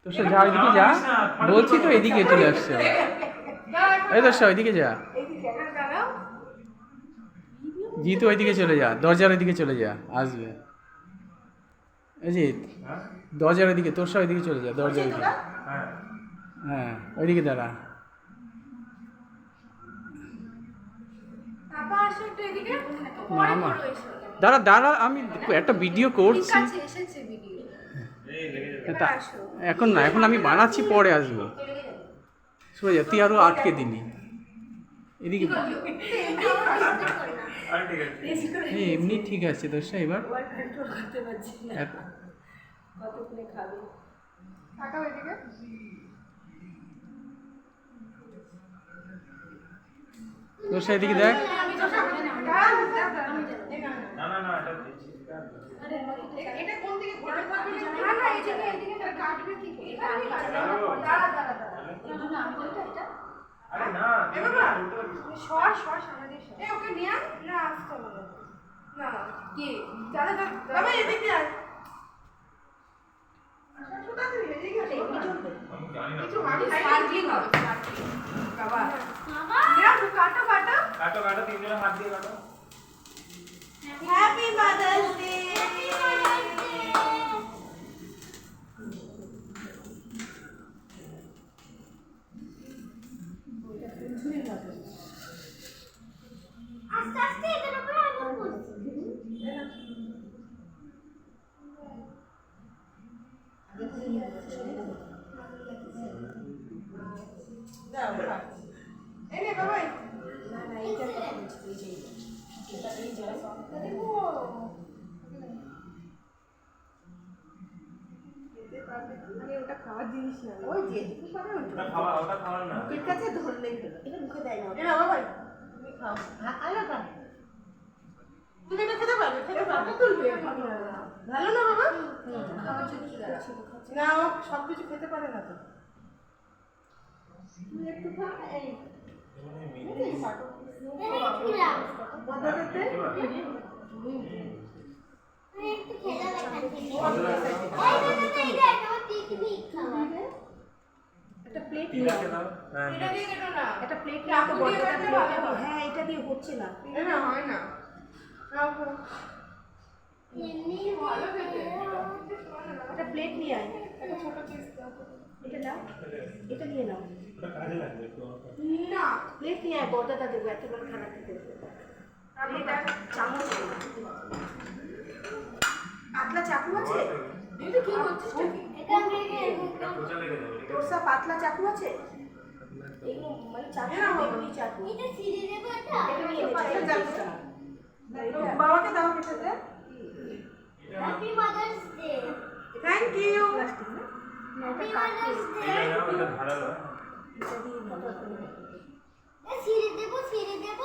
তোষা যা ওইদিকে যা, বলছি তো এদিকে চলে আসছে। এই তোষা ওইদিকে যা, জিতু ওইদিকে চলে যা, দরজার ওইদিকে চলে যা, আসবে। অজিত দরজার ওইদিকে, তোষা ওইদিকে চলে যা, দরজার ওইদিকে। হ্যাঁ ওইদিকে দাঁড়া। দাঁড়া দাঁড়া, আমি একটা ভিডিও করছি। এখন না, এখন আমি বানাচ্ছি, পরে আসবো। সরে যা, তুই আরো আটকে দিলি এদিকে। এমনি ঠিক আছে দোষটা এবার। দোষটা এদিকে দেখ। কাটো তিনজনের হাত দিয়ে কাটো। Happy Mother's day. আস্তে আস্তে এটার উপরে আগুন করছি। দাও বাবা। এই নে বাবা। না না এটা এটা এই জল দেখো। আরে ওটা খাওয়ার জিনিস না, ওই যে একটু করে ওটা খাওয়ার না, ঠিক আছে ধরলেই হলো। এটা মুখে দেয় না। এ বাবা ভাই তুমি খাও। হ্যাঁ আলো খাও। তুমি এটা খেতে পারবে? খেতে পারবে? তুলবে ভালো না বাবা? খাওয়ার জিনিস না, ও সব কিছু খেতে পারে না তো। তুমি একটু খাও। এই একটা প্লেট নিয়ে একটা প্লেট হ্যাঁ এটা দিয়ে হচ্ছে না, হয় না। একটা প্লেট নিয়ে আয়, একটা ছোট পিস এটা নাও, এটা নিয়ে নাও না, প্লেট নিয়ে আয়, বড়টা দেবো একেবারে খারাপ খেতে। এটা চামচ পাতলা চাকু আছে? এটা কি করছিস? তোর সব পাতলা চাকু আছে? এগুলো মানে চাকু না, এমনি চাকু। এটা ছিঁড়ে দেব, এটা নিয়ে নে। বাবাকে দাও খেতে। Happy Mother's Day. Thank you. Happy Mother's Day. এটা ভালো না। এটা দিয়ে ছিঁড়ে দেব, ছিঁড়ে দেব।